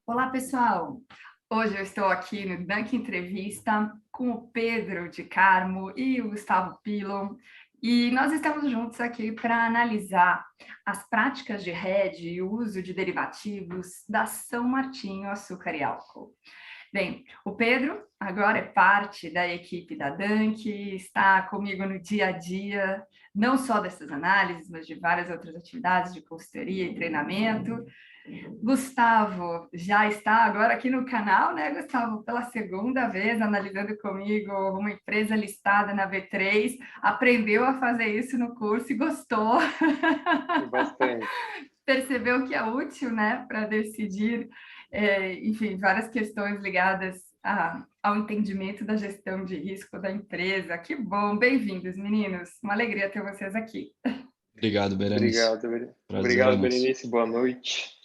Olá, pessoal! Hoje eu estou aqui no Dunk Entrevista com o Pedro de Carmo e o Gustavo Pilon, e nós estamos juntos aqui para analisar as práticas de hedge e o uso de derivativos da São Martinho Açúcar e Álcool. Bem, o Pedro agora é parte da equipe da Dunk, está comigo no dia a dia, não só dessas análises, mas de várias outras atividades de consultoria e treinamento. Gustavo já está agora aqui no canal, né, Gustavo? Pela segunda vez, analisando comigo uma empresa listada na B3, aprendeu a fazer isso no curso e gostou. Bastante. Percebeu que é útil, né, para decidir, enfim, várias questões ligadas ao entendimento da gestão de risco da empresa. Que bom, bem-vindos, meninos. Uma alegria ter vocês aqui. Obrigado, Berenice. Obrigado, Prazer é obrigado, nosso. Berenice. Boa noite.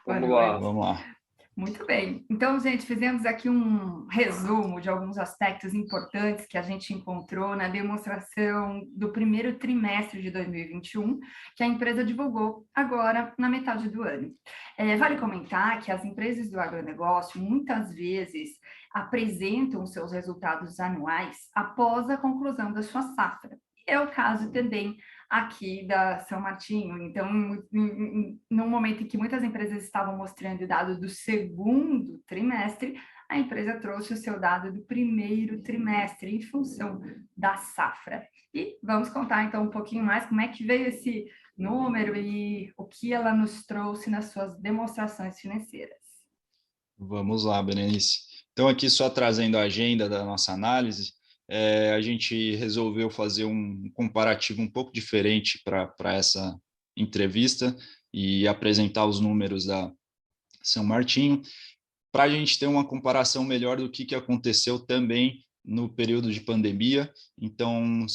Boa Vamos noite. lá. Vamos lá. Muito bem. Então, gente, fizemos aqui um resumo de alguns aspectos importantes que a gente encontrou na demonstração do primeiro trimestre de 2021, que a empresa divulgou agora na metade do ano. Vale comentar que as empresas do agronegócio muitas vezes apresentam seus resultados anuais após a conclusão da sua safra. É o caso também aqui da São Martinho. Então, no momento em que muitas empresas estavam mostrando o dado do segundo trimestre, a empresa trouxe o seu dado do primeiro trimestre, em função da safra. E vamos contar, então, um pouquinho mais como é que veio esse número e o que ela nos trouxe nas suas demonstrações financeiras. Vamos lá, Berenice. Então, aqui só trazendo a agenda da nossa análise, a gente resolveu fazer um comparativo um pouco diferente para essa entrevista e apresentar os números da São Martinho, para a gente ter uma comparação melhor do que aconteceu também no período de pandemia. Então,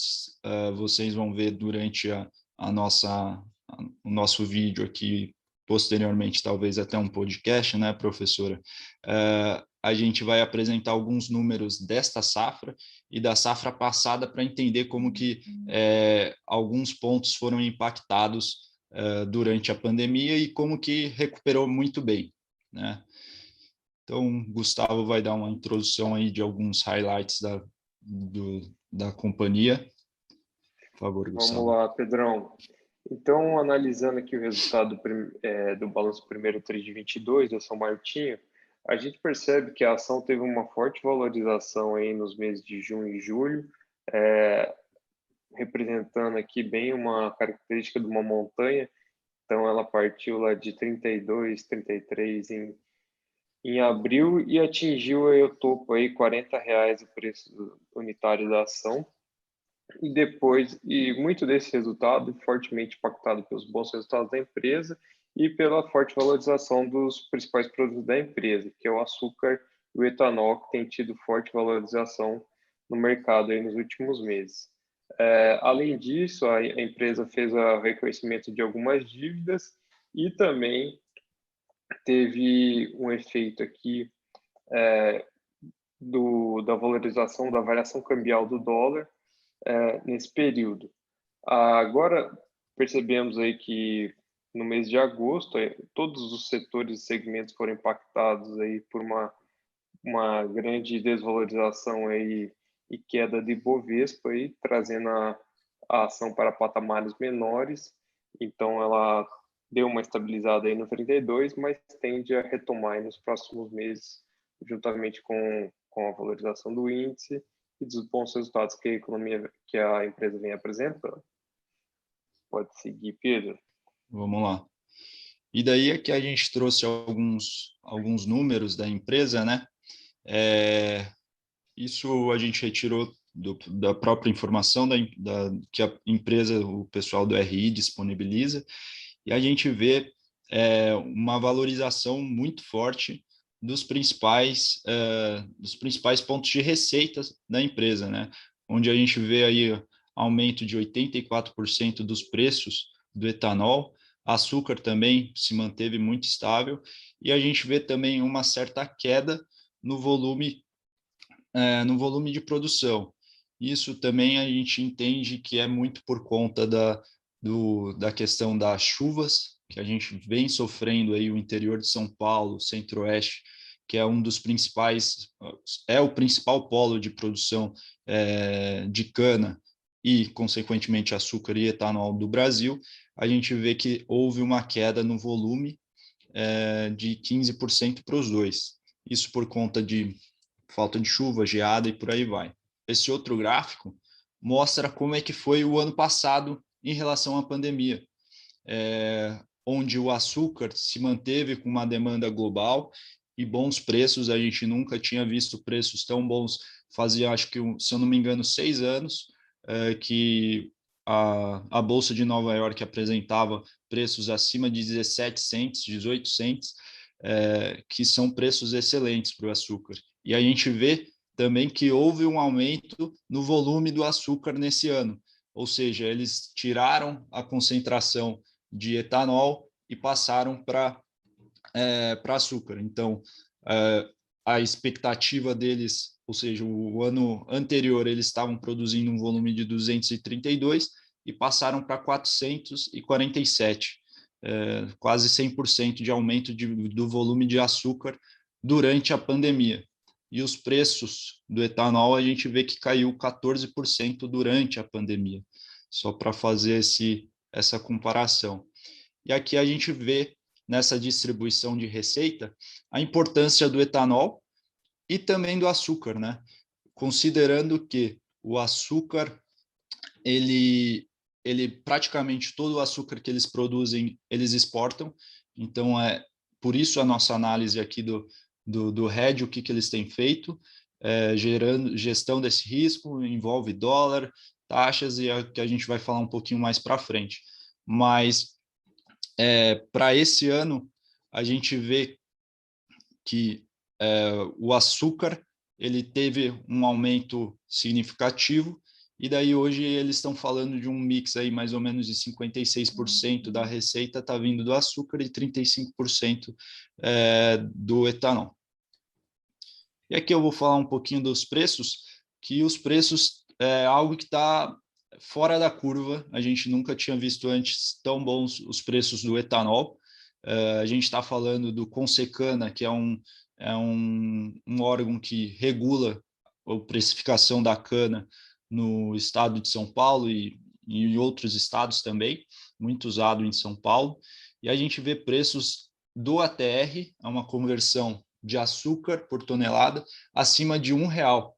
vocês vão ver durante o nosso vídeo aqui, posteriormente, talvez até um podcast, né, professora? A gente vai apresentar alguns números desta safra e da safra passada para entender como que alguns pontos foram impactados durante a pandemia e como que recuperou muito bem, né? Então, Gustavo vai dar uma introdução aí de alguns highlights da companhia. Por favor, Gustavo. Vamos lá, Pedrão. Então, analisando aqui o resultado do balanço primeiro TRI de 22 da São Martinho, a gente percebe que a ação teve uma forte valorização aí nos meses de junho e julho, representando aqui bem uma característica de uma montanha. Então, ela partiu lá de 32, 33 em abril e atingiu aí o topo aí R$ 40 o preço unitário da ação. E depois, muito desse resultado fortemente impactado pelos bons resultados da empresa e pela forte valorização dos principais produtos da empresa, que é o açúcar e o etanol, que tem tido forte valorização no mercado aí nos últimos meses. Além disso, a empresa fez o reconhecimento de algumas dívidas e também teve um efeito aqui da valorização, da variação cambial do dólar nesse período. Agora, percebemos aí que no mês de agosto, todos os setores e segmentos foram impactados aí por uma grande desvalorização aí e queda de Bovespa, aí, trazendo a ação para patamares menores. Então, ela deu uma estabilizada aí no 32, mas tende a retomar aí nos próximos meses, juntamente com a valorização do índice e dos bons resultados que a empresa vem apresentando. Pode seguir, Pedro. Vamos lá. E daí é que a gente trouxe alguns números da empresa, né? Isso a gente retirou da própria informação que a empresa, o pessoal do RI disponibiliza, e a gente vê uma valorização muito forte dos principais pontos de receita da empresa, né? Onde a gente vê aí aumento de 84% dos preços do etanol, açúcar também se manteve muito estável, e a gente vê também uma certa queda no volume de produção. Isso também a gente entende que é muito por conta da questão das chuvas que a gente vem sofrendo aí o interior de São Paulo, Centro-Oeste, que é um dos principais, é o principal polo de produção de cana e, consequentemente, açúcar e etanol do Brasil, a gente vê que houve uma queda no volume de 15% para os dois. Isso por conta de falta de chuva, geada e por aí vai. Esse outro gráfico mostra como é que foi o ano passado em relação à pandemia, onde o açúcar se manteve com uma demanda global e bons preços. A gente nunca tinha visto preços tão bons. Fazia, acho que, se eu não me engano, 6 anos que a Bolsa de Nova York apresentava preços acima de 17 cents, 18 cents, que são preços excelentes para o açúcar. E a gente vê também que houve um aumento no volume do açúcar nesse ano, ou seja, eles tiraram a concentração de etanol e passaram para açúcar. Então, a expectativa deles, ou seja, o ano anterior eles estavam produzindo um volume de 232 e passaram para 447, quase 100% de aumento do volume de açúcar durante a pandemia. E os preços do etanol a gente vê que caiu 14% durante a pandemia, só para fazer essa comparação. E aqui a gente vê nessa distribuição de receita a importância do etanol e também do açúcar, né? Considerando que o açúcar, ele praticamente todo o açúcar que eles produzem, eles exportam. Então, por isso a nossa análise aqui do RED, o que eles têm feito, gestão desse risco, envolve dólar, taxas, e é que a gente vai falar um pouquinho mais para frente. Mas, para esse ano, a gente vê que o açúcar ele teve um aumento significativo, e daí hoje eles estão falando de um mix aí mais ou menos de 56% da receita está vindo do açúcar e 35% do etanol. E aqui eu vou falar um pouquinho dos preços, que os preços é algo que está fora da curva. A gente nunca tinha visto antes tão bons os preços do etanol. A gente está falando do Consecana, que é um órgão que regula a precificação da cana no estado de São Paulo e em outros estados também, muito usado em São Paulo. E a gente vê preços do ATR, é uma conversão de açúcar por tonelada, acima de R$1.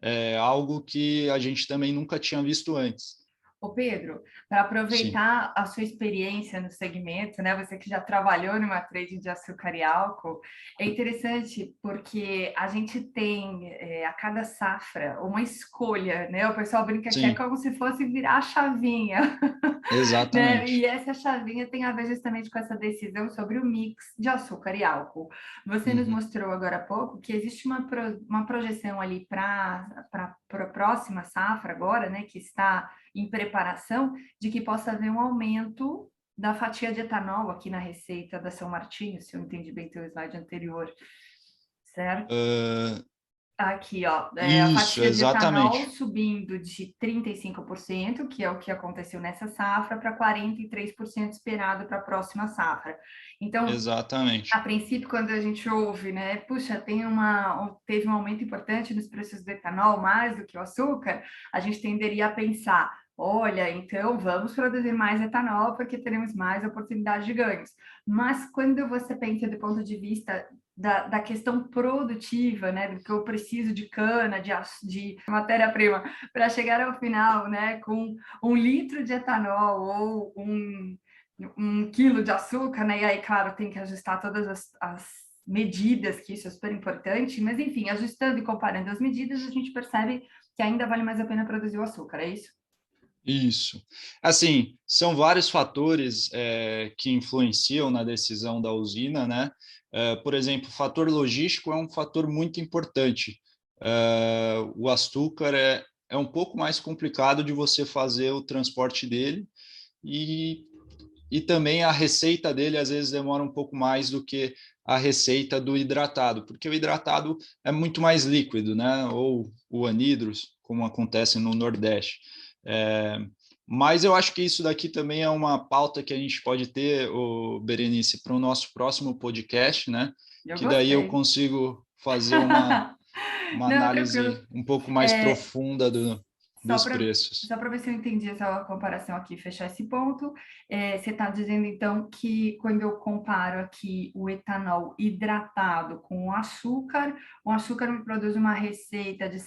É algo que a gente também nunca tinha visto antes. Ô Pedro, para aproveitar Sim. a sua experiência no segmento, né? Você que já trabalhou numa trade de açúcar e álcool, é interessante porque a gente tem a cada safra uma escolha, né? O pessoal brinca Sim. que é como se fosse virar a chavinha. Exatamente. Né? E essa chavinha tem a ver justamente com essa decisão sobre o mix de açúcar e álcool. Você nos mostrou agora há pouco que existe uma projeção ali para a próxima safra agora, né? Que está em preparação, de que possa haver um aumento da fatia de etanol aqui na receita da São Martinho, se eu entendi bem teu slide anterior, certo? Aqui, ó, a fatia de etanol subindo de 35%, que é o que aconteceu nessa safra, para 43% esperado para a próxima safra. Então, exatamente. A princípio, quando a gente ouve, né, puxa, teve um aumento importante nos preços do etanol, mais do que o açúcar, a gente tenderia a pensar, olha, então vamos produzir mais etanol porque teremos mais oportunidade de ganhos. Mas quando você pensa do ponto de vista da questão produtiva, né, do que eu preciso de cana, de matéria-prima, para chegar ao final, né, com 1 litro de etanol ou um quilo de açúcar, né, e aí, claro, tem que ajustar todas as medidas, que isso é super importante, mas, enfim, ajustando e comparando as medidas, a gente percebe que ainda vale mais a pena produzir o açúcar, é isso? Isso. Assim, são vários fatores que influenciam na decisão da usina, né? Por exemplo, o fator logístico é um fator muito importante. O açúcar é um pouco mais complicado de você fazer o transporte dele e também a receita dele às vezes demora um pouco mais do que a receita do hidratado, porque o hidratado é muito mais líquido, né? Ou o anidros, como acontece no Nordeste. Mas eu acho que isso daqui também é uma pauta que a gente pode ter, Berenice, para o nosso próximo podcast, né? Eu Que daí eu gostei. consigo fazer uma Não, tranquilo. análise um pouco mais profunda Só dos para preços. só para ver se eu entendi essa comparação aqui, fechar esse ponto, você está dizendo então que quando eu comparo aqui o etanol hidratado com o açúcar me produz uma receita de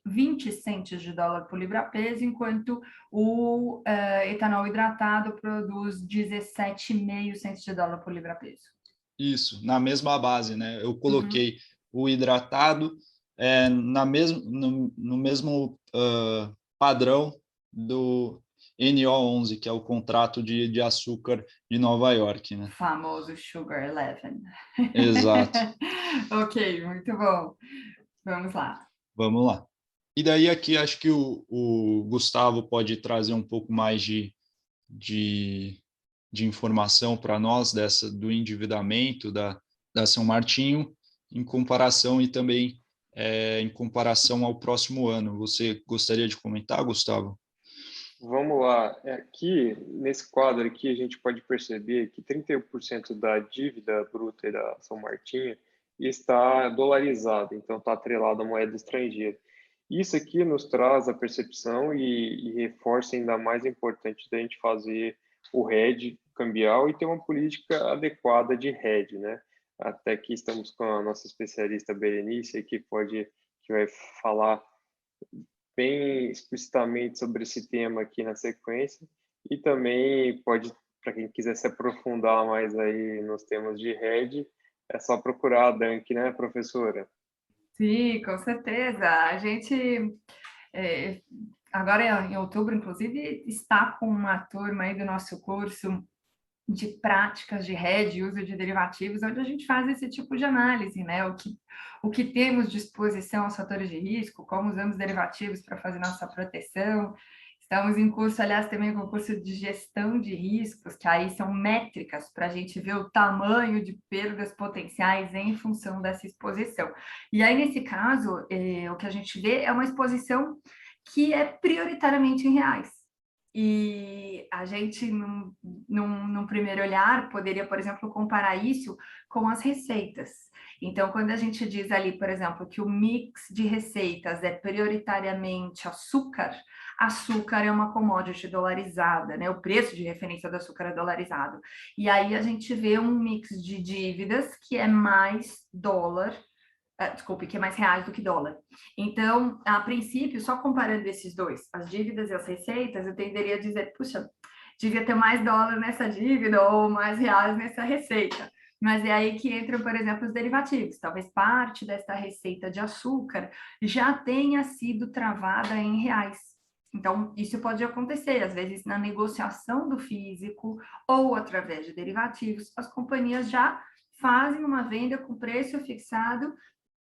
20 centes de dólar por libra-peso, enquanto o etanol hidratado produz 17,5 centes de dólar por libra-peso. Isso, na mesma base, né? Eu Uhum. coloquei o hidratado no mesmo padrão do NO11, que é o contrato de açúcar de Nova York, né? Famoso Sugar Eleven. Exato. Ok, muito bom. Vamos lá. Vamos lá. E daí aqui acho que o Gustavo pode trazer um pouco mais de, de informação para nós do endividamento da São Martinho em comparação e também em comparação ao próximo ano. Você gostaria de comentar, Gustavo? Vamos lá. Aqui, nesse quadro aqui, a gente pode perceber que 31% da dívida bruta da São Martinho está dolarizada, então está atrelada à moeda estrangeira. Isso aqui nos traz a percepção e reforça ainda mais a importante da gente fazer o hedge cambial e ter uma política adequada de hedge, né? Até aqui estamos com a nossa especialista Berenice, que vai falar bem explicitamente sobre esse tema aqui na sequência e também pode, para quem quiser se aprofundar mais aí nos temas de hedge, é só procurar a Dank, né, professora? Sim, com certeza. A gente, é, agora em outubro, inclusive, está com uma turma aí do nosso curso de práticas de hedge e uso de derivativos, onde a gente faz esse tipo de análise, né? O que temos de exposição aos fatores de risco, como usamos derivativos para fazer nossa proteção. Estamos em curso, aliás, também com curso de gestão de riscos, que aí são métricas para a gente ver o tamanho de perdas potenciais em função dessa exposição. E aí, nesse caso, o que a gente vê é uma exposição que é prioritariamente em reais. E a gente, num primeiro olhar, poderia, por exemplo, comparar isso com as receitas. Então, quando a gente diz ali, por exemplo, que o mix de receitas é prioritariamente açúcar, açúcar é uma commodity dolarizada, né? O preço de referência do açúcar é dolarizado. E aí a gente vê um mix de dívidas que é mais dólar, desculpe, que é mais reais do que dólar. Então, a princípio, só comparando esses dois, as dívidas e as receitas, eu tenderia a dizer, puxa, devia ter mais dólar nessa dívida ou mais reais nessa receita. Mas é aí que entram, por exemplo, os derivativos. Talvez parte dessa receita de açúcar já tenha sido travada em reais. Então, isso pode acontecer, às vezes, na negociação do físico ou através de derivativos, as companhias já fazem uma venda com preço fixado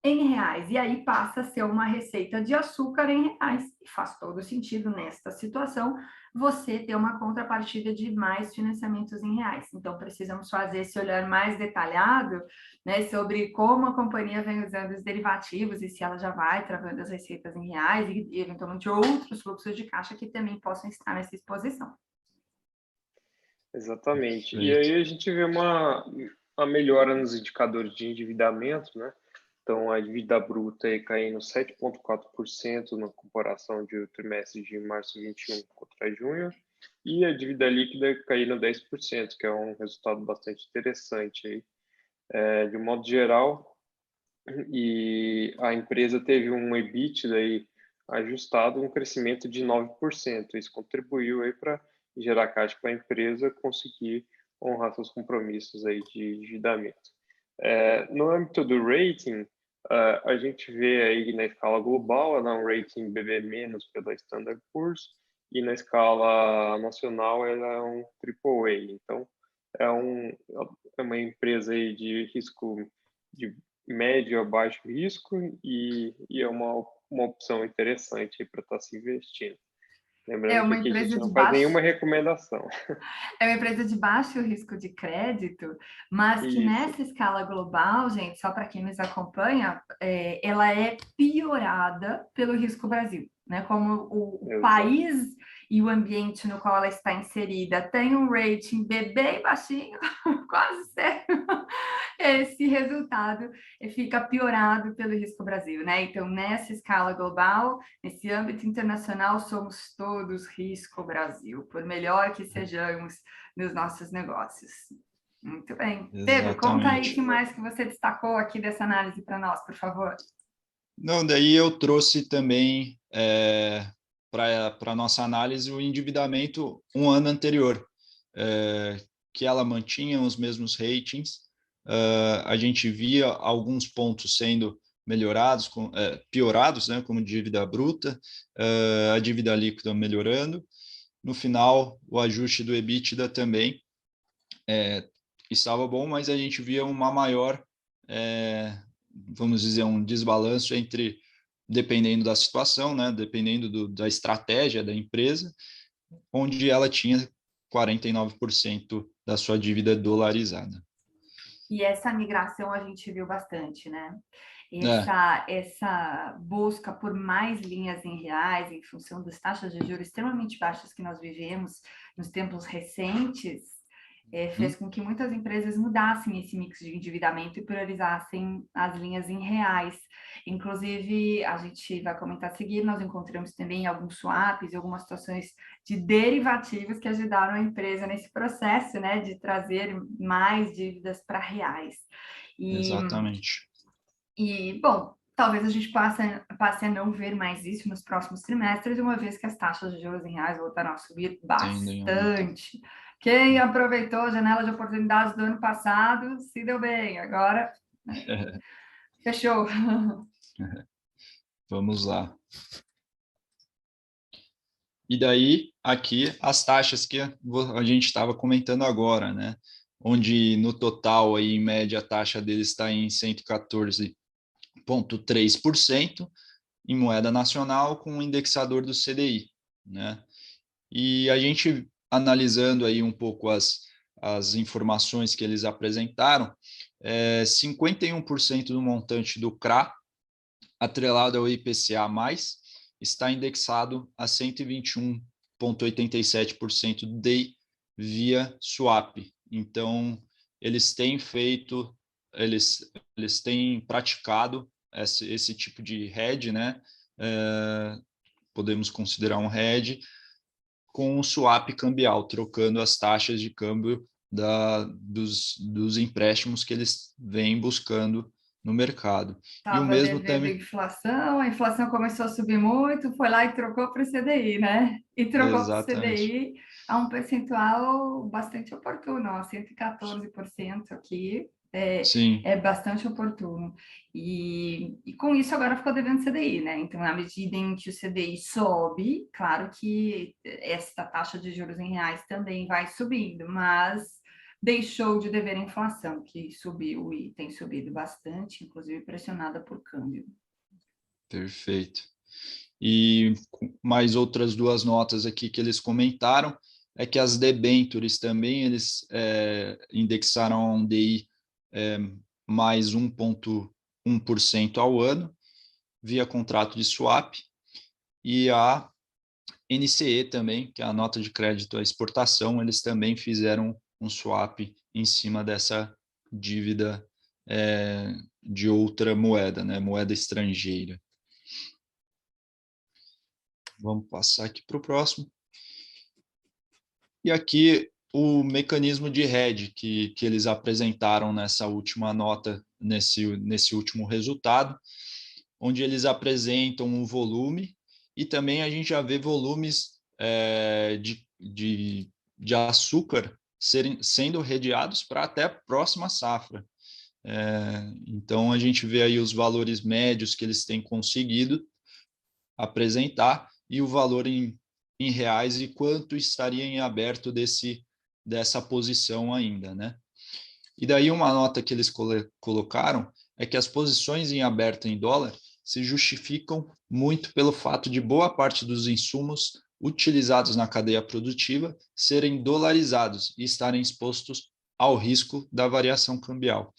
em reais, e aí passa a ser uma receita de açúcar em reais. E faz todo sentido nesta situação você ter uma contrapartida de mais financiamentos em reais. Então, precisamos fazer esse olhar mais detalhado, né, sobre como a companhia vem usando os derivativos e se ela já vai travando as receitas em reais e eventualmente outros fluxos de caixa que também possam estar nessa exposição. Exatamente. E Perfeito. aí a gente vê uma melhora nos indicadores de endividamento, né? Então, a dívida bruta aí caindo 7,4% na comparação de trimestre de março de 21 contra junho, e a dívida líquida caindo 10%, que é um resultado bastante interessante aí. De um modo geral, e a empresa teve um EBITDA aí ajustado, um crescimento de 9%. Isso contribuiu aí para gerar caixa para a empresa conseguir honrar seus compromissos aí de endividamento. No âmbito do rating, a gente vê aí na escala global, ela é um rating BB- pela Standard Poor's, e na escala nacional ela é um AAA. Então, é uma empresa aí de risco de médio a baixo risco e é uma opção interessante para estar se investindo. É Lembrando que uma aqui a gente empresa de não faz baixo nenhuma recomendação. É uma empresa de baixo risco de crédito, mas que Isso, nessa escala global, gente, só para quem nos acompanha, ela é piorada pelo risco Brasil, né? Como o exato. país e o ambiente no qual ela está inserida tem um rating B bem baixinho, quase zero, esse resultado fica piorado pelo Risco Brasil, né? Então, nessa escala global, nesse âmbito internacional, somos todos Risco Brasil, por melhor que sejamos nos nossos negócios. Muito bem. Pedro, conta aí o que Exatamente. mais que você destacou aqui dessa análise para nós, por favor. Não, daí eu trouxe também para a nossa análise o endividamento um ano anterior, que ela mantinha os mesmos ratings. A gente via alguns pontos sendo melhorados, piorados, né, como dívida bruta, a dívida líquida melhorando. No final, o ajuste do EBITDA também estava bom, mas a gente via uma maior, vamos dizer, um desbalanço entre, dependendo da situação, né, dependendo da estratégia da empresa, onde ela tinha 49% da sua dívida dolarizada. E essa migração a gente viu bastante, né? É, Essa busca por mais linhas em reais, em função das taxas de juros extremamente baixas que nós vivemos nos tempos recentes, fez com que muitas empresas mudassem esse mix de endividamento e priorizassem as linhas em reais. Inclusive, a gente vai comentar a seguir, nós encontramos também alguns swaps e algumas situações de derivativos que ajudaram a empresa nesse processo, né, de trazer mais dívidas para reais. exatamente. Bom, talvez a gente passe a não ver mais isso nos próximos trimestres, uma vez que as taxas de juros em reais voltaram a subir Tendem a aumentar. bastante. Quem aproveitou a janela de oportunidades do ano passado se deu bem, agora fechou. Vamos lá. E daí, aqui, as taxas que a gente estava comentando agora, né? Onde no total, aí, em média, a taxa deles está em 114,3% em moeda nacional com o indexador do CDI, né? E a gente analisando aí um pouco as informações que eles apresentaram, 51% do montante do CRA atrelado ao IPCA+, está indexado a 121,87% do DI via swap. Então, eles têm feito, eles têm praticado esse tipo de hedge, né? Podemos considerar um hedge com o swap cambial, trocando as taxas de câmbio dos empréstimos que eles vêm buscando no mercado. E o Estava mesmo devendo também. inflação, a inflação começou a subir muito, foi lá e trocou para o CDI, né? E trocou para o Exatamente. CDI a um percentual bastante oportuno, ó, 114% aqui, Sim, é bastante oportuno. E com isso agora ficou devendo CDI, né? Então, na medida em que o CDI sobe, claro que essa taxa de juros em reais também vai subindo, mas deixou de dever a inflação, que subiu e tem subido bastante, inclusive pressionada por câmbio. perfeito. E mais outras duas notas aqui que eles comentaram é que as debentures também eles indexaram a um DI mais 1,1% ao ano via contrato de swap, e a NCE também, que é a nota de crédito à exportação, eles também fizeram um swap em cima dessa dívida de outra moeda, né, moeda estrangeira. Vamos passar aqui para o próximo. E aqui o mecanismo de hedge que eles apresentaram nessa última nota, nesse último resultado, onde eles apresentam um volume e também a gente já vê volumes de açúcar sendo redeados para até a próxima safra. Então, a gente vê aí os valores médios que eles têm conseguido apresentar e o valor em reais e quanto estaria em aberto dessa posição ainda, né? E daí uma nota que eles colocaram é que as posições em aberto em dólar se justificam muito pelo fato de boa parte dos insumos utilizados na cadeia produtiva serem dolarizados e estarem expostos ao risco da variação cambial.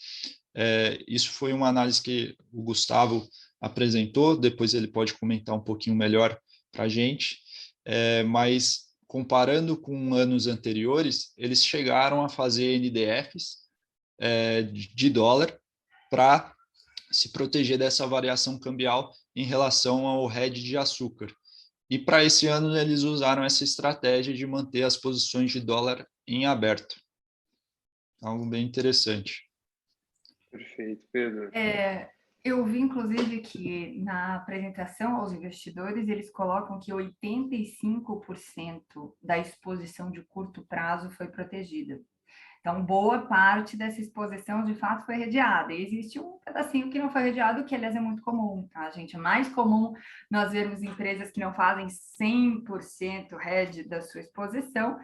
Isso foi uma análise que o Gustavo apresentou, depois ele pode comentar um pouquinho melhor para a gente, mas comparando com anos anteriores, eles chegaram a fazer NDFs de dólar para se proteger dessa variação cambial em relação ao hedge de açúcar. E para esse ano eles usaram essa estratégia de manter as posições de dólar em aberto. Algo bem interessante. Perfeito, Pedro. Eu vi, inclusive, que na apresentação aos investidores, eles colocam que 85% da exposição de curto prazo foi protegida. Então, boa parte dessa exposição, de fato, foi redeada. E existe um pedacinho que não foi redeado, que, aliás, é muito comum, tá, gente? É mais comum nós vermos empresas que não fazem 100% hedge da sua exposição,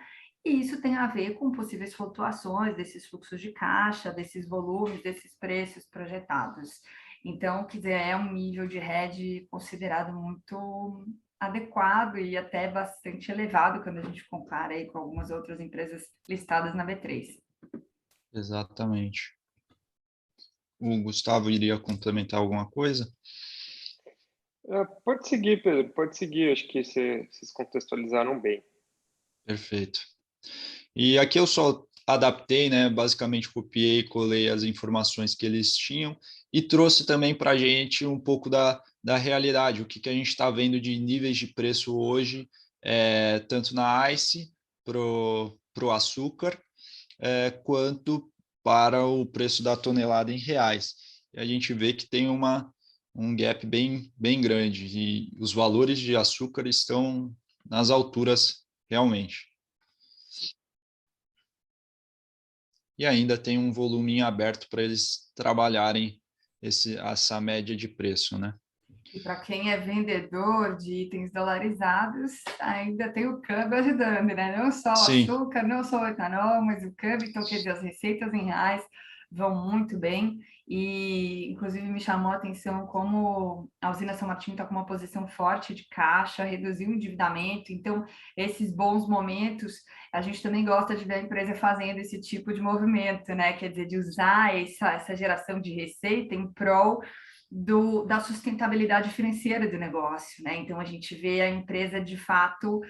e isso tem a ver com possíveis flutuações desses fluxos de caixa, desses volumes, desses preços projetados. Então, quer dizer, é um nível de hedge considerado muito adequado e até bastante elevado quando a gente compara aí com algumas outras empresas listadas na B3. Exatamente. O Gustavo iria complementar alguma coisa? Pode seguir, Pedro, pode seguir. Acho que vocês contextualizaram bem. Perfeito. E aqui eu só adaptei, né? Basicamente copiei e colei as informações que eles tinham e trouxe também para a gente um pouco da realidade, o que a gente está vendo de níveis de preço hoje, tanto na ICE para o açúcar, quanto para o preço da tonelada em reais. E a gente vê que tem um gap bem grande e os valores de açúcar estão nas alturas realmente. E ainda tem um volume em aberto para eles trabalharem essa média de preço, né? E para quem é vendedor de itens dolarizados, ainda tem o câmbio ajudando, né? Não só o açúcar, não só o etanol, mas o câmbio. Então, quer dizer, as receitas em reais vão muito bem. E, inclusive, me chamou a atenção como a usina São Martinho está com uma posição forte de caixa, reduziu o endividamento. Então, esses bons momentos, a gente também gosta de ver a empresa fazendo esse tipo de movimento, né? Quer dizer, de usar essa geração de receita em prol da sustentabilidade financeira do negócio, né? Então a gente vê a empresa de fato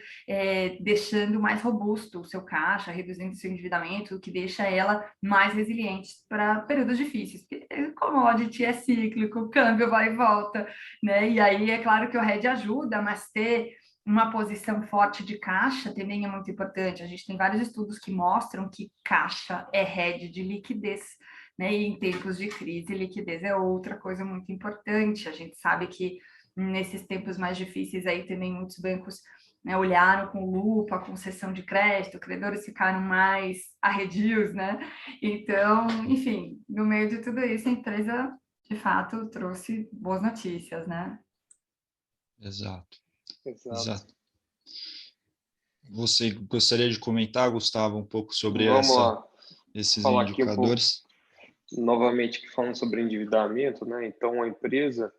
deixando mais robusto o seu caixa, reduzindo o seu endividamento, o que deixa ela mais resiliente para períodos difíceis. Porque commodity é cíclico, o câmbio vai e volta, né? E aí é claro que o hedge ajuda, mas ter uma posição forte de caixa também é muito importante. A gente tem vários estudos que mostram que caixa é hedge de liquidez, né? E em tempos de crise, liquidez é outra coisa muito importante. A gente sabe que nesses tempos mais difíceis aí também muitos bancos, né, olharam com lupa, com cessão de crédito, credores ficaram mais arredios, né? Então, enfim, no meio de tudo isso, a empresa de fato trouxe boas notícias, né? Exato. Exato. Você gostaria de comentar, Gustavo, um pouco sobre esses falar aqui um pouco, indicadores? novamente, falando sobre endividamento, né? Então, a empresa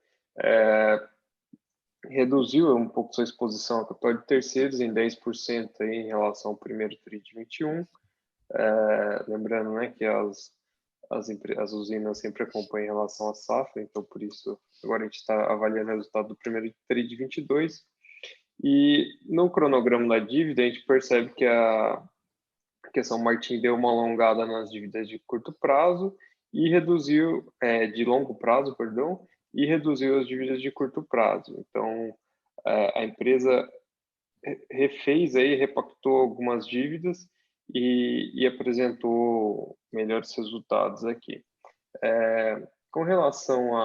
reduziu um pouco sua exposição ao capital de terceiros em 10% aí em relação ao primeiro TRI de 21. Lembrando, né, que as usinas sempre acompanham em relação à safra, então por isso agora a gente está avaliando o resultado do primeiro TRI de 22. E no cronograma da dívida a gente percebe que a São Martin deu uma alongada nas dívidas de curto prazo e reduziu, de longo prazo, perdão, e reduziu as dívidas de curto prazo. Então, a empresa refez aí, repactou algumas dívidas e apresentou melhores resultados aqui. Com relação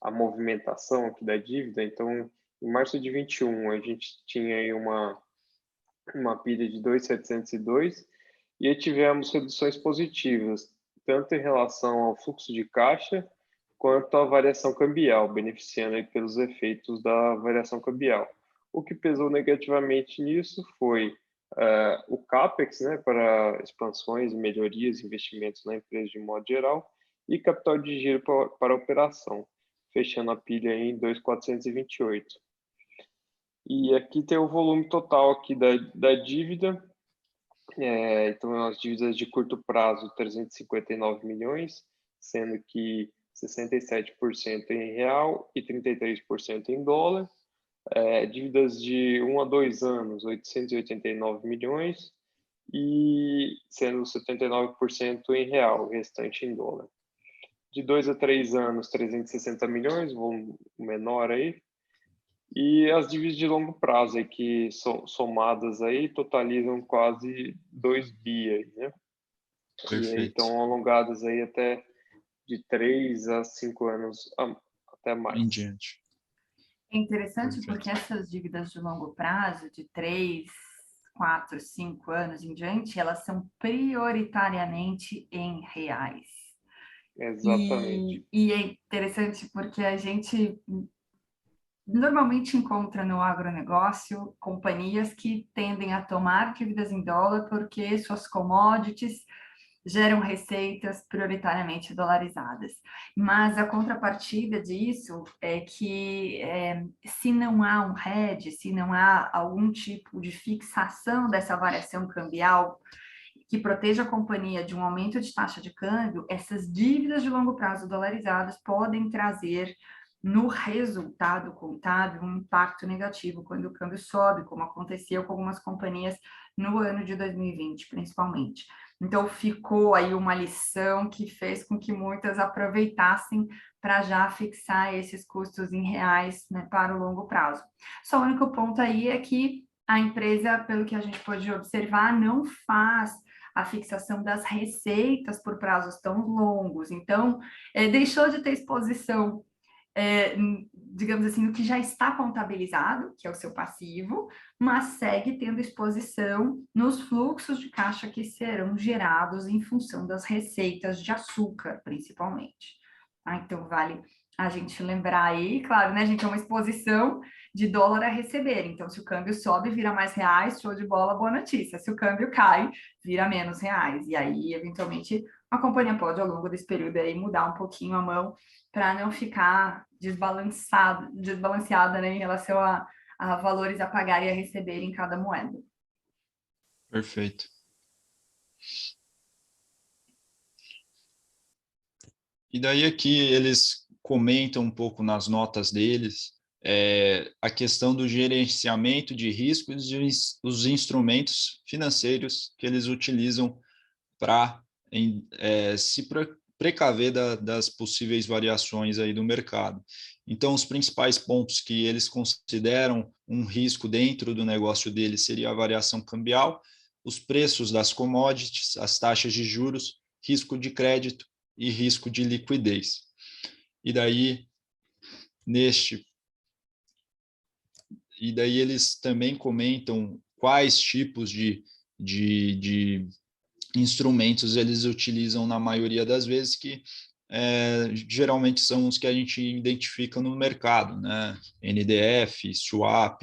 à movimentação aqui da dívida, então, em março de 21, a gente tinha aí uma pilha de 2.702 e aí tivemos reduções positivas, tanto em relação ao fluxo de caixa quanto à variação cambial, beneficiando aí pelos efeitos da variação cambial. O que pesou negativamente nisso foi o CAPEX, né, para expansões, melhorias, investimentos na empresa de modo geral, e capital de giro para a operação, fechando a pilha em 2.428. E aqui tem o volume total aqui da dívida. Então, as dívidas de curto prazo, 359 milhões, sendo que 67% em real e 33% em dólar. dívidas de 1 a 2 anos, 889 milhões, e sendo 79% em real, o restante em dólar. De 2 a 3 anos, 360 milhões, volume menor aí. E as dívidas de longo prazo, aí, que somadas aí, totalizam quase 2 bi, aí, né? E aí Perfeito. estão alongadas aí até de 3 a 5 anos, até mais. Em diante. É interessante Perfeito. porque essas dívidas de longo prazo, de 3, 4, 5 anos em diante, elas são prioritariamente em reais. Exatamente. E é interessante porque a gente normalmente encontra no agronegócio companhias que tendem a tomar dívidas em dólar porque suas commodities geram receitas prioritariamente dolarizadas. Mas a contrapartida disso é que se não há um hedge, se não há algum tipo de fixação dessa variação cambial que proteja a companhia de um aumento de taxa de câmbio, essas dívidas de longo prazo dolarizadas podem trazer no resultado contábil um impacto negativo quando o câmbio sobe, como aconteceu com algumas companhias no ano de 2020, principalmente. Então, ficou aí uma lição que fez com que muitas aproveitassem para já fixar esses custos em reais, né, para o longo prazo. Só o único ponto aí é que a empresa, pelo que a gente pode observar, não faz a fixação das receitas por prazos tão longos. Então, deixou de ter exposição, digamos assim, no que já está contabilizado, que é o seu passivo, mas segue tendo exposição nos fluxos de caixa que serão gerados em função das receitas de açúcar, principalmente. Então, vale a gente lembrar aí, claro, né, gente, é uma exposição de dólar a receber. Então, se o câmbio sobe, vira mais reais, show de bola, boa notícia. Se o câmbio cai, vira menos reais. E aí, eventualmente, a companhia pode, ao longo desse período aí, mudar um pouquinho a mão para não ficar desbalanceada, né, em relação a valores a pagar e a receber em cada moeda. Perfeito. E daí aqui eles comentam um pouco nas notas deles a questão do gerenciamento de riscos e os instrumentos financeiros que eles utilizam para se precaver das possíveis variações aí do mercado. Então, os principais pontos que eles consideram um risco dentro do negócio deles seria a variação cambial, os preços das commodities, as taxas de juros, risco de crédito e risco de liquidez. E daí eles também comentam quais tipos de instrumentos eles utilizam na maioria das vezes, que geralmente são os que a gente identifica no mercado, né? NDF, swap,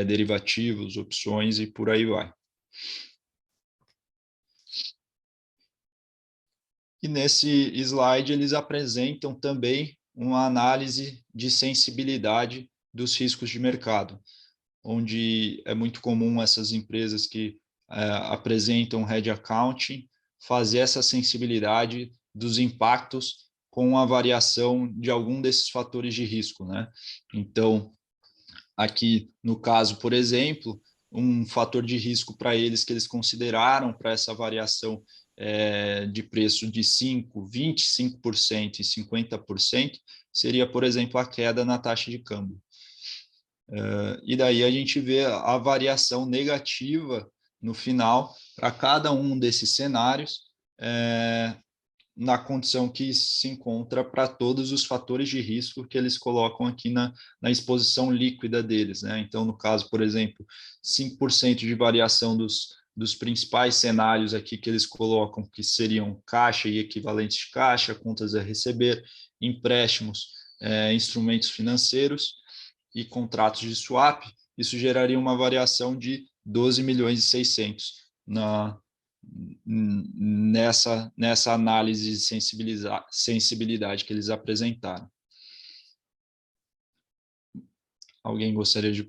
derivativos, opções e por aí vai. E nesse slide eles apresentam também uma análise de sensibilidade dos riscos de mercado, onde é muito comum essas empresas que apresentam hedge accounting fazer essa sensibilidade dos impactos com a variação de algum desses fatores de risco, né? Então, aqui no caso, por exemplo, um fator de risco para eles que eles consideraram para essa variação de preço de 5%, 25% e 50% seria, por exemplo, a queda na taxa de câmbio. E daí a gente vê a variação negativa no final para cada um desses cenários, na condição que se encontra para todos os fatores de risco que eles colocam aqui na exposição líquida deles, né? Então, no caso, por exemplo, 5% de variação dos principais cenários aqui que eles colocam, que seriam caixa e equivalentes de caixa, contas a receber, empréstimos, instrumentos financeiros e contratos de swap, isso geraria uma variação de 12 milhões e 600 nessa análise de sensibilidade que eles apresentaram. Alguém gostaria de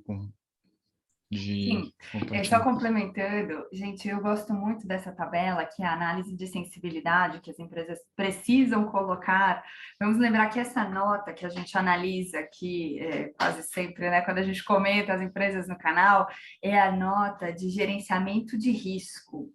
de Sim, só compartilhar. complementando, gente, eu gosto muito dessa tabela, que é a análise de sensibilidade que as empresas precisam colocar. Vamos lembrar que essa nota que a gente analisa aqui, quase sempre, né, quando a gente comenta as empresas no canal, é a nota de gerenciamento de risco.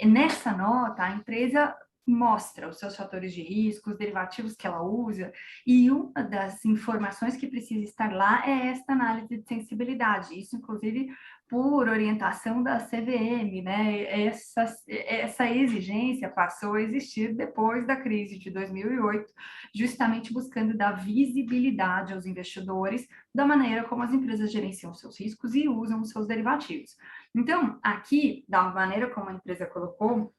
Nessa nota, a empresa mostra os seus fatores de risco, os derivativos que ela usa, e uma das informações que precisa estar lá é esta análise de sensibilidade. Isso, inclusive, por orientação da CVM, né? Essa exigência passou a existir depois da crise de 2008, justamente buscando dar visibilidade aos investidores da maneira como as empresas gerenciam seus riscos e usam os seus derivativos. Então, aqui, da maneira como a empresa colocou,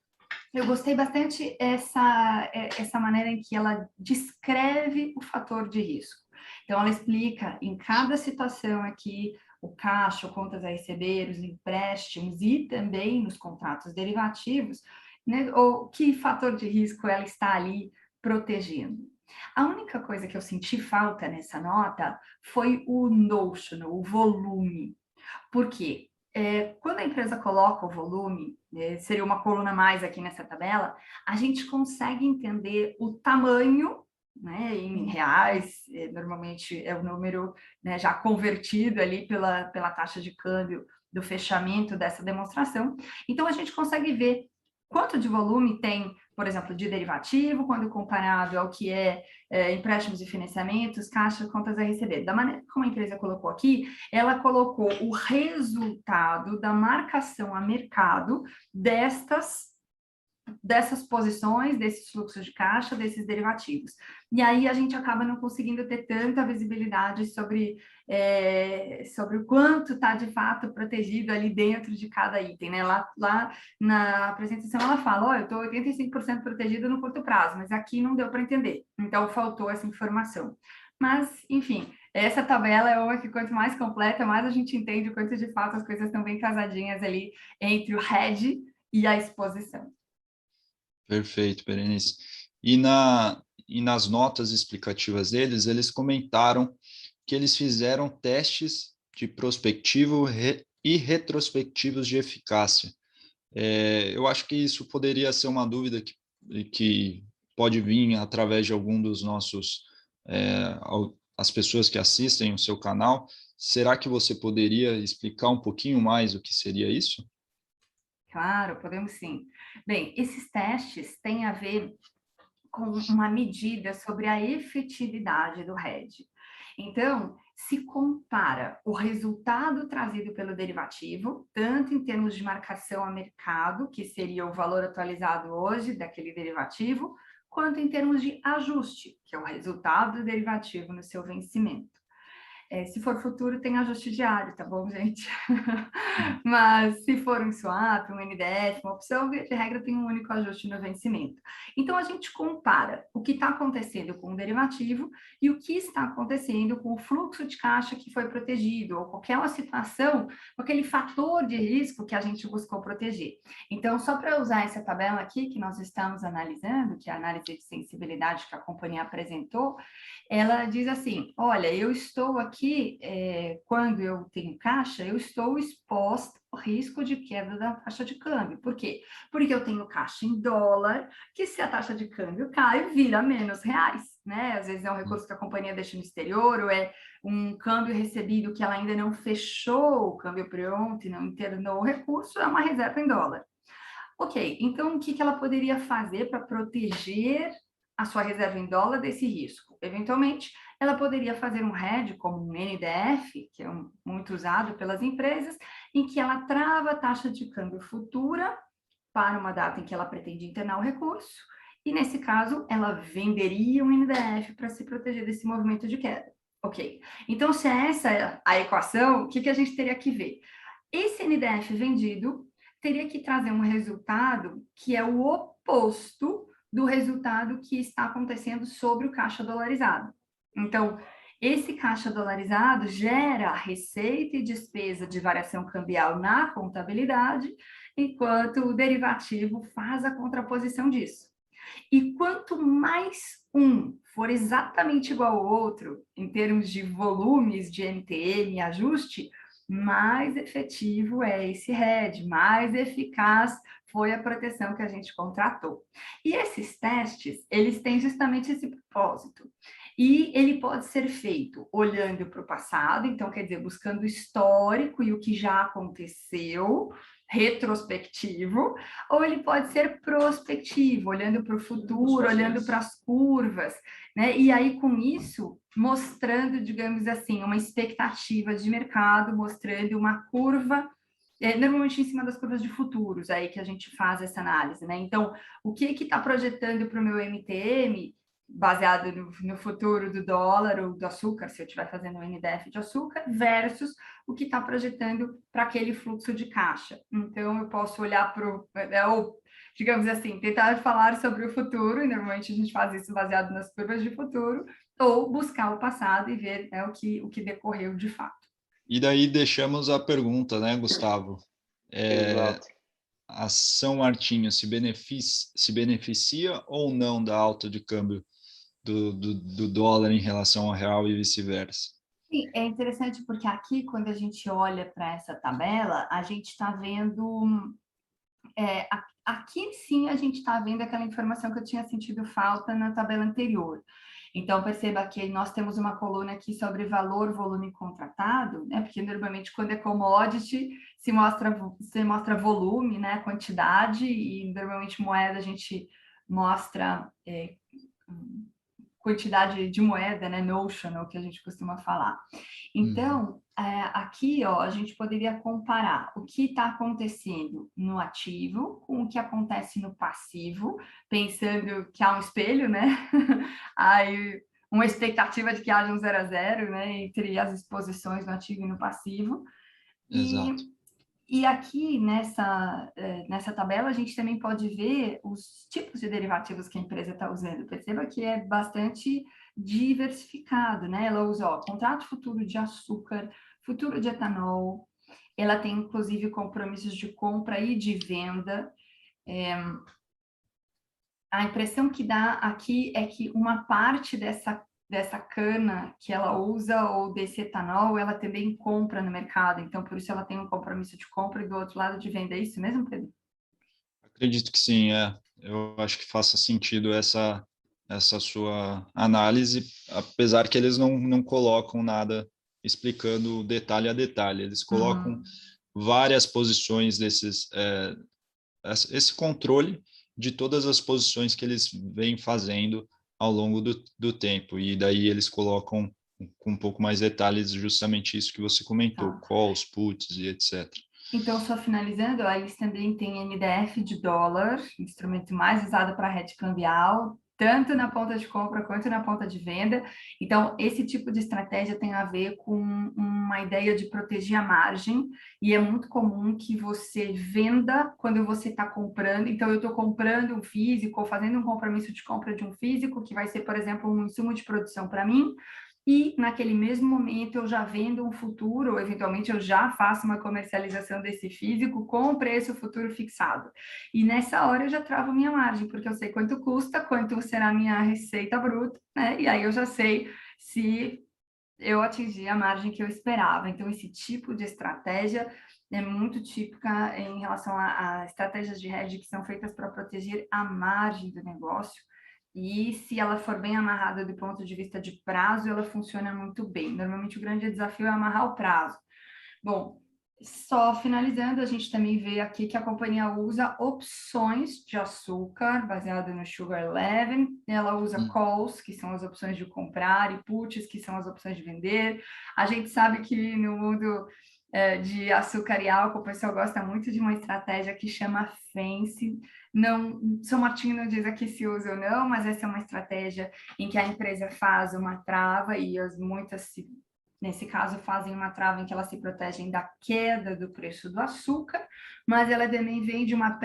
eu gostei bastante essa maneira em que ela descreve o fator de risco. Então, ela explica em cada situação aqui o caixa, contas a receber, os empréstimos e também nos contratos derivativos, né, ou que fator de risco ela está ali protegendo. A única coisa que eu senti falta nessa nota foi o notional, o volume. Por quê? Quando a empresa coloca o volume, seria uma coluna a mais aqui nessa tabela, a gente consegue entender o tamanho, né, em reais, normalmente é o número, né, já convertido ali pela taxa de câmbio do fechamento dessa demonstração. Então, a gente consegue ver quanto de volume tem, por exemplo, de derivativo, quando comparado ao que empréstimos e financiamentos, caixa, contas a receber. Da maneira como a empresa colocou aqui, ela colocou o resultado da marcação a mercado dessas posições, desses fluxos de caixa, desses derivativos. E aí a gente acaba não conseguindo ter tanta visibilidade sobre o quanto está de fato protegido ali dentro de cada item, né? Lá na apresentação ela fala, eu estou 85% protegido no curto prazo, mas aqui não deu para entender, então faltou essa informação. Mas, enfim, essa tabela é uma que quanto mais completa, mais a gente entende o quanto de fato as coisas estão bem casadinhas ali entre o hedge e a exposição. Perfeito, Berenice. E nas notas explicativas deles, eles comentaram que eles fizeram testes de prospectivo e retrospectivos de eficácia. Eu acho que isso poderia ser uma dúvida que pode vir através de algum dos nossos, as pessoas que assistem o seu canal. Será que você poderia explicar um pouquinho mais o que seria isso? Claro, podemos sim. Bem, esses testes têm a ver com uma medida sobre a efetividade do hedge. Então, se compara o resultado trazido pelo derivativo, tanto em termos de marcação a mercado, que seria o valor atualizado hoje daquele derivativo, quanto em termos de ajuste, que é o resultado do derivativo no seu vencimento. Se for futuro, tem ajuste diário, tá bom, gente? Mas se for um swap, um NDF, uma opção, de regra tem um único ajuste no vencimento. Então, a gente compara o que está acontecendo com o derivativo e o que está acontecendo com o fluxo de caixa que foi protegido, ou qualquer situação, com aquele fator de risco que a gente buscou proteger. Então, só para usar essa tabela aqui que nós estamos analisando, que é a análise de sensibilidade que a companhia apresentou, ela diz assim, olha, eu estou aqui, quando eu tenho caixa, eu estou exposta ao risco de queda da taxa de câmbio. Por quê? Porque eu tenho caixa em dólar, que se a taxa de câmbio cai, vira menos reais, né? Às vezes é um recurso que a companhia deixa no exterior, ou é um câmbio recebido que ela ainda não fechou o câmbio pronto e não internou o recurso, é uma reserva em dólar. Ok, então o que ela poderia fazer para proteger a sua reserva em dólar desse risco? Eventualmente, ela poderia fazer um hedge, como um NDF, que é muito usado pelas empresas, em que ela trava a taxa de câmbio futura para uma data em que ela pretende internar o recurso, e nesse caso, ela venderia um NDF para se proteger desse movimento de queda. Ok, então se é essa a equação, o que a gente teria que ver? Esse NDF vendido teria que trazer um resultado que é o oposto do resultado que está acontecendo sobre o caixa dolarizado. Então, esse caixa dolarizado gera receita e despesa de variação cambial na contabilidade, enquanto o derivativo faz a contraposição disso. E quanto mais um for exatamente igual ao outro, em termos de volumes de MTM e ajuste, mais efetivo é esse hedge, mais eficaz foi a proteção que a gente contratou. E esses testes, eles têm justamente esse propósito. E ele pode ser feito olhando para o passado, então, quer dizer, buscando o histórico e o que já aconteceu, retrospectivo, ou ele pode ser prospectivo, olhando para o futuro, olhando para as curvas, né? E aí, com isso, mostrando, digamos assim, uma expectativa de mercado, mostrando uma curva, normalmente em cima das curvas de futuros, aí que a gente faz essa análise, né? Então, o que está projetando para o meu MTM, baseado no futuro do dólar ou do açúcar, se eu estiver fazendo um NDF de açúcar, versus o que está projetando para aquele fluxo de caixa. Então, eu posso olhar para o... ou, digamos assim, tentar falar sobre o futuro, e normalmente a gente faz isso baseado nas curvas de futuro, ou buscar o passado e ver, né, o que decorreu de fato. E daí deixamos a pergunta, né, Gustavo? Exato. A São Martinho se beneficia ou não da alta de câmbio do dólar em relação ao real e vice-versa? Sim, é interessante porque aqui, quando a gente olha para essa tabela, a gente está vendo... aqui sim a gente está vendo aquela informação que eu tinha sentido falta na tabela anterior. Então, perceba que nós temos uma coluna aqui sobre valor, volume contratado, né? Porque normalmente quando é commodity se mostra volume, né? Quantidade, e normalmente moeda a gente mostra quantidade de moeda, né? Notional, que a gente costuma falar. Então, aqui, ó, a gente poderia comparar o que está acontecendo no ativo com o que acontece no passivo, pensando que há um espelho, né? Aí, uma expectativa de que haja um 0 a 0, né? Entre as exposições no ativo e no passivo. Exato. E aqui nessa tabela a gente também pode ver os tipos de derivativos que a empresa está usando. Perceba que é bastante diversificado, né? Ela usa contrato futuro de açúcar, futuro de etanol, ela tem inclusive compromissos de compra e de venda. A impressão que dá aqui é que uma parte dessa cana que ela usa ou desse etanol, ela também compra no mercado, então por isso ela tem um compromisso de compra e do outro lado de venda. É isso mesmo, Pedro? Acredito que sim, eu acho que faça sentido essa sua análise, apesar que eles não colocam nada explicando detalhe a detalhe, eles colocam várias posições esse controle de todas as posições que eles vêm fazendo ao longo do tempo, e daí eles colocam com um pouco mais detalhes justamente isso que você comentou, calls, puts e etc. Então, só finalizando, aí eles também têm NDF de dólar, instrumento mais usado para hedge cambial, tanto na ponta de compra quanto na ponta de venda. Então, esse tipo de estratégia tem a ver com uma ideia de proteger a margem, e é muito comum que você venda quando você está comprando. Então, eu estou comprando um físico, ou fazendo um compromisso de compra de um físico, que vai ser, por exemplo, um insumo de produção para mim, e naquele mesmo momento eu já vendo um futuro, ou eventualmente eu já faço uma comercialização desse físico com preço futuro fixado. E nessa hora eu já travo minha margem, porque eu sei quanto custa, quanto será a minha receita bruta, né? E aí eu já sei se eu atingi a margem que eu esperava. Então, esse tipo de estratégia é muito típica em relação a estratégias de hedge que são feitas para proteger a margem do negócio. E se ela for bem amarrada do ponto de vista de prazo, ela funciona muito bem. Normalmente o grande desafio é amarrar o prazo. Bom, só finalizando, a gente também vê aqui que a companhia usa opções de açúcar, baseado no Sugar 11. Ela usa calls, que são as opções de comprar, e puts, que são as opções de vender. A gente sabe que no mundo de açúcar e álcool, o pessoal gosta muito de uma estratégia que chama FANCY. Não, São Martinho não diz aqui se usa ou não, mas essa é uma estratégia em que a empresa faz uma trava e muitas, nesse caso, fazem uma trava em que elas se protegem da queda do preço do açúcar, mas ela também vem de uma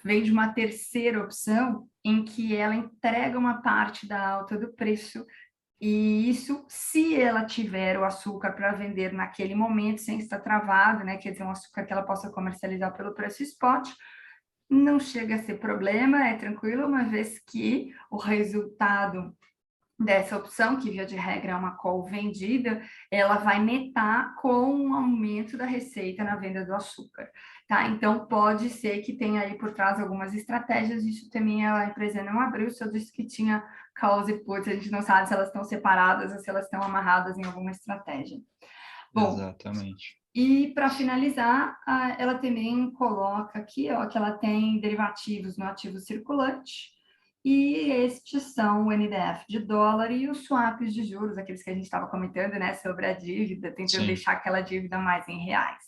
vem de uma terceira opção em que ela entrega uma parte da alta do preço. E isso, se ela tiver o açúcar para vender naquele momento, sem estar travado, né? Quer dizer, um açúcar que ela possa comercializar pelo preço spot, não chega a ser problema, é tranquilo, uma vez que o resultado dessa opção, que via de regra é uma call vendida, ela vai netar com o aumento da receita na venda do açúcar, tá? Então, pode ser que tenha aí por trás algumas estratégias, isso também a empresa não abriu, só disse que tinha calls e puts, a gente não sabe se elas estão separadas ou se elas estão amarradas em alguma estratégia. Bom, exatamente. e para finalizar, ela também coloca aqui, ó, que ela tem derivativos no ativo circulante, e estes são o NDF de dólar e os swaps de juros, aqueles que a gente estava comentando, né, sobre a dívida, tentando Sim. deixar aquela dívida mais em reais.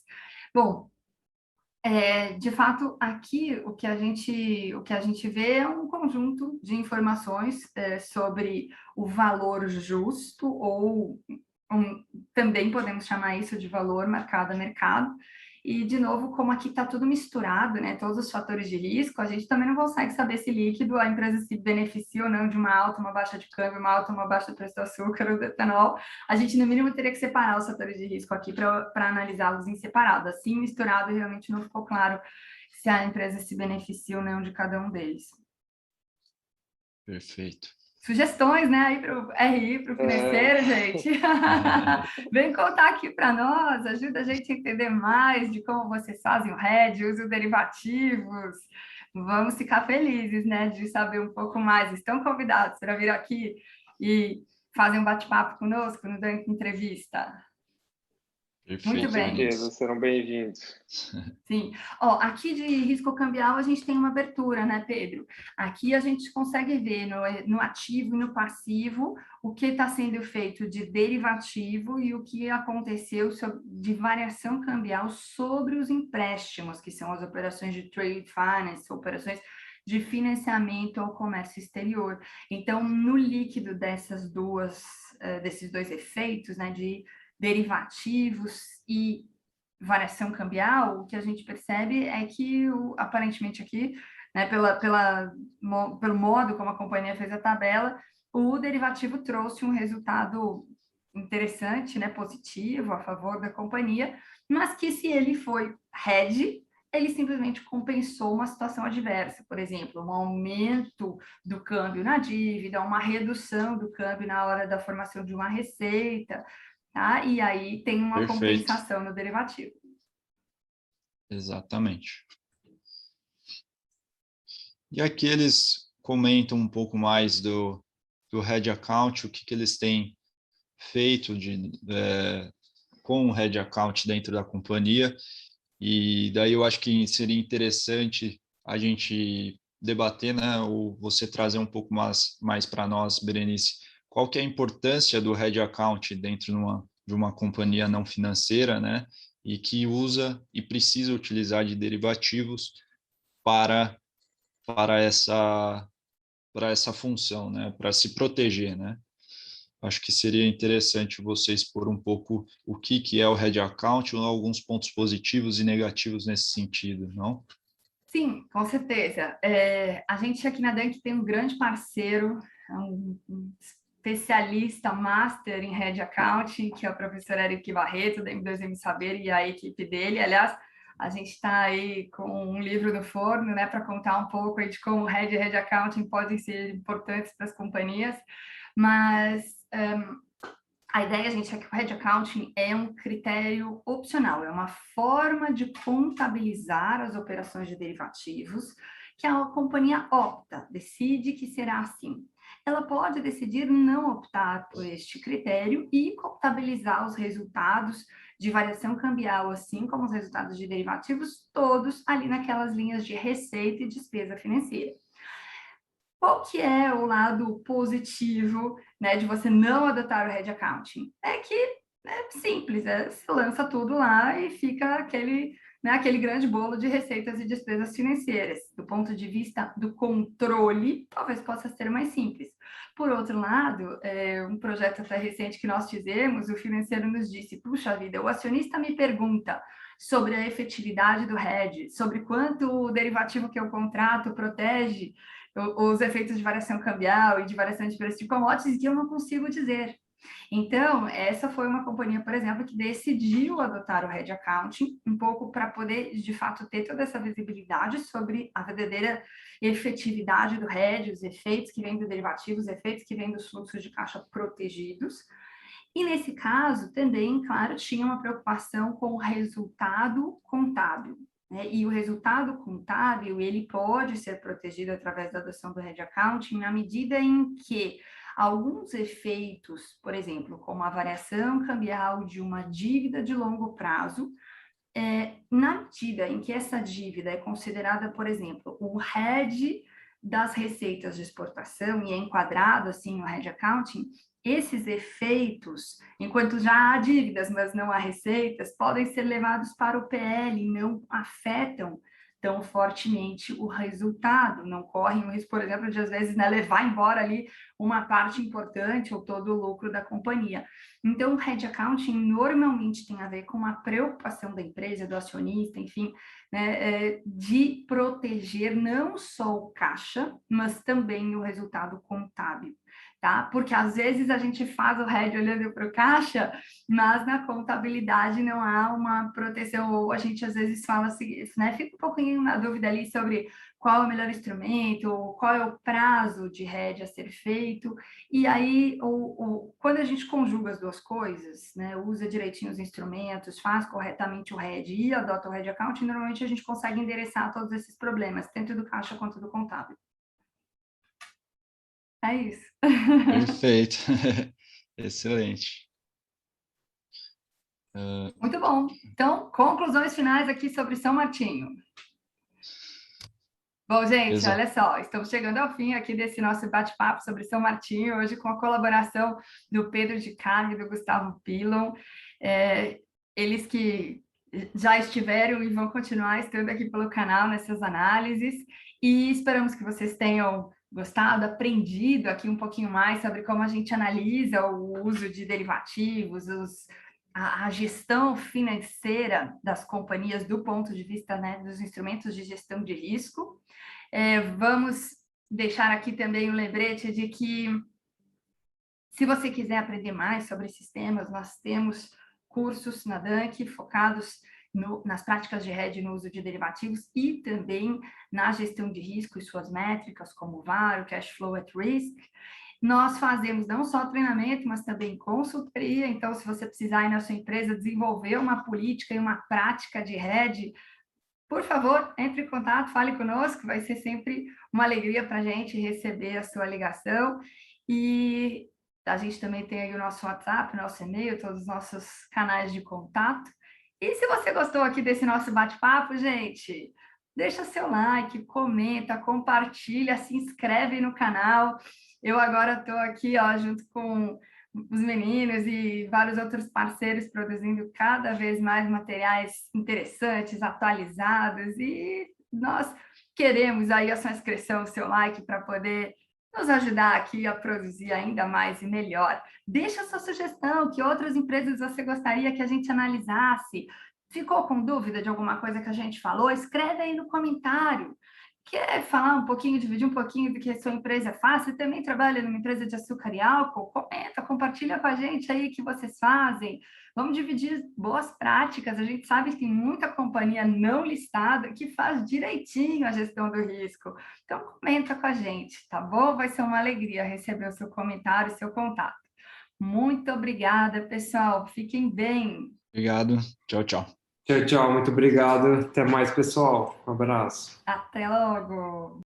Bom, de fato, aqui o que a gente vê é um conjunto de informações sobre o valor justo, ou também podemos chamar isso de valor marcado a mercado. E, de novo, como aqui está tudo misturado, né, todos os fatores de risco, a gente também não consegue saber se líquido a empresa se beneficia ou não de uma alta, uma baixa de câmbio, uma alta, uma baixa do preço do açúcar ou do etanol. A gente, no mínimo, teria que separar os fatores de risco aqui para analisá-los em separado. Assim, misturado, realmente não ficou claro se a empresa se beneficia ou não de cada um deles. Perfeito. Sugestões, né, aí para o RI, para o financeiro, gente. Vem contar aqui para nós, ajuda a gente a entender mais de como vocês fazem o hedge, usam derivativos. Vamos ficar felizes, né, de saber um pouco mais. Estão convidados para vir aqui e fazer um bate-papo conosco no Dunk Entrevista. Perfeito. Muito bem. Com certeza, serão bem-vindos. Sim. Ó, aqui de risco cambial a gente tem uma abertura, né, Pedro? Aqui a gente consegue ver no ativo e no passivo o que está sendo feito de derivativo e o que aconteceu de variação cambial sobre os empréstimos, que são as operações de trade finance, operações de financiamento ao comércio exterior. Então, no líquido desses dois efeitos, né, de derivativos e variação cambial, o que a gente percebe é que, aparentemente aqui, né, pelo modo como a companhia fez a tabela, o derivativo trouxe um resultado interessante, né, positivo, a favor da companhia, mas que se ele foi hedge, ele simplesmente compensou uma situação adversa, por exemplo, um aumento do câmbio na dívida, uma redução do câmbio na hora da formação de uma receita, tá? E aí tem uma Perfeito. compensação no derivativo. Exatamente. E aqui eles comentam um pouco mais do hedge account, o que eles têm feito com o hedge account dentro da companhia. E daí eu acho que seria interessante a gente debater, né, ou você trazer um pouco mais para nós, Berenice, qual que é a importância do hedge account dentro de uma companhia não financeira, né, e que usa e precisa utilizar de derivativos para essa função, né, para se proteger, né? Acho que seria interessante você expor um pouco o que é o hedge account, ou alguns pontos positivos e negativos nesse sentido, não? Sim, com certeza. A gente aqui na Dunk tem um grande parceiro, um especialista master em hedge accounting, que é o professor Eric Barreto, da M2M Saber, e a equipe dele. Aliás, a gente está aí com um livro no forno, né, para contar um pouco aí de como o hedge e hedge accounting podem ser importantes para as companhias, mas a ideia, gente, é que o hedge accounting é um critério opcional, é uma forma de contabilizar as operações de derivativos que a companhia opta, decide que será assim. Ela pode decidir não optar por este critério e contabilizar os resultados de variação cambial, assim como os resultados de derivativos, todos ali naquelas linhas de receita e despesa financeira. Qual que é o lado positivo, né, de você não adotar o hedge accounting? É que é simples, você lança tudo lá e fica aquele grande bolo de receitas e despesas financeiras. Do ponto de vista do controle, talvez possa ser mais simples. Por outro lado, um projeto até recente que nós fizemos, o financeiro nos disse, puxa vida, o acionista me pergunta sobre a efetividade do hedge, sobre quanto o derivativo que eu contrato protege os efeitos de variação cambial e de variação de preço de commodities, que eu não consigo dizer. Então, essa foi uma companhia, por exemplo, que decidiu adotar o Hedge Accounting, um pouco para poder, de fato, ter toda essa visibilidade sobre a verdadeira efetividade do hedge, os efeitos que vêm dos derivativos, os efeitos que vêm dos fluxos de caixa protegidos. E, nesse caso, também, claro, tinha uma preocupação com o resultado contábil. E o resultado contábil, ele pode ser protegido através da adoção do Hedge Accounting na medida em que alguns efeitos, por exemplo, como a variação cambial de uma dívida de longo prazo, na medida em que essa dívida é considerada, por exemplo, o hedge das receitas de exportação e é enquadrado assim no Hedge Accounting, esses efeitos, enquanto já há dívidas, mas não há receitas, podem ser levados para o PL e não afetam tão fortemente o resultado, não correm o risco, por exemplo, de às vezes levar embora ali uma parte importante ou todo o lucro da companhia. Então, o Hedge Accounting normalmente tem a ver com uma preocupação da empresa, do acionista, enfim, de proteger não só o caixa, mas também o resultado contábil. Tá? Porque às vezes a gente faz o hedge olhando para o caixa, mas na contabilidade não há uma proteção, ou a gente às vezes fala assim, fica um pouquinho na dúvida ali sobre qual é o melhor instrumento, ou qual é o prazo de hedge a ser feito, e aí quando a gente conjuga as duas coisas, usa direitinho os instrumentos, faz corretamente o hedge e adota o hedge accounting, normalmente a gente consegue endereçar todos esses problemas, tanto do caixa quanto do contábil. É isso. Perfeito. Excelente. Muito bom. Então, conclusões finais aqui sobre São Martinho. Bom, gente, olha só, estamos chegando ao fim aqui desse nosso bate-papo sobre São Martinho, hoje com a colaboração do Pedro de Carli e do Gustavo Pilon, eles que já estiveram e vão continuar estando aqui pelo canal nessas análises, e esperamos que vocês tenham gostado, aprendido aqui um pouquinho mais sobre como a gente analisa o uso de derivativos, a gestão financeira das companhias do ponto de vista dos instrumentos de gestão de risco. Vamos deixar aqui também um lembrete de que, se você quiser aprender mais sobre esses temas, nós temos cursos na Dunk focados nas práticas de hedge no uso de derivativos e também na gestão de risco e suas métricas, como o VaR, o Cash Flow at Risk. Nós fazemos não só treinamento, mas também consultoria. Então, se você precisar aí na sua empresa desenvolver uma política e uma prática de hedge, por favor, entre em contato, fale conosco, vai ser sempre uma alegria para a gente receber a sua ligação. E a gente também tem aí o nosso WhatsApp, o nosso e-mail, todos os nossos canais de contato. E se você gostou aqui desse nosso bate-papo, gente, deixa seu like, comenta, compartilha, se inscreve no canal. Eu agora estou aqui, junto com os meninos e vários outros parceiros produzindo cada vez mais materiais interessantes, atualizados, e nós queremos aí a sua inscrição, o seu like, para poder nos ajudar aqui a produzir ainda mais e melhor. Deixa a sua sugestão, que outras empresas você gostaria que a gente analisasse. Ficou com dúvida de alguma coisa que a gente falou? Escreve aí no comentário. Quer falar um pouquinho, dividir um pouquinho do que a sua empresa faz? Você também trabalha numa empresa de açúcar e álcool? Comenta, compartilha com a gente aí o que vocês fazem. Vamos dividir boas práticas. A gente sabe que tem muita companhia não listada que faz direitinho a gestão do risco. Então, comenta com a gente, tá bom? Vai ser uma alegria receber o seu comentário, o seu contato. Muito obrigada, pessoal. Fiquem bem. Obrigado. Tchau, tchau. Tchau, tchau. Muito obrigado. Até mais, pessoal. Um abraço. Até logo.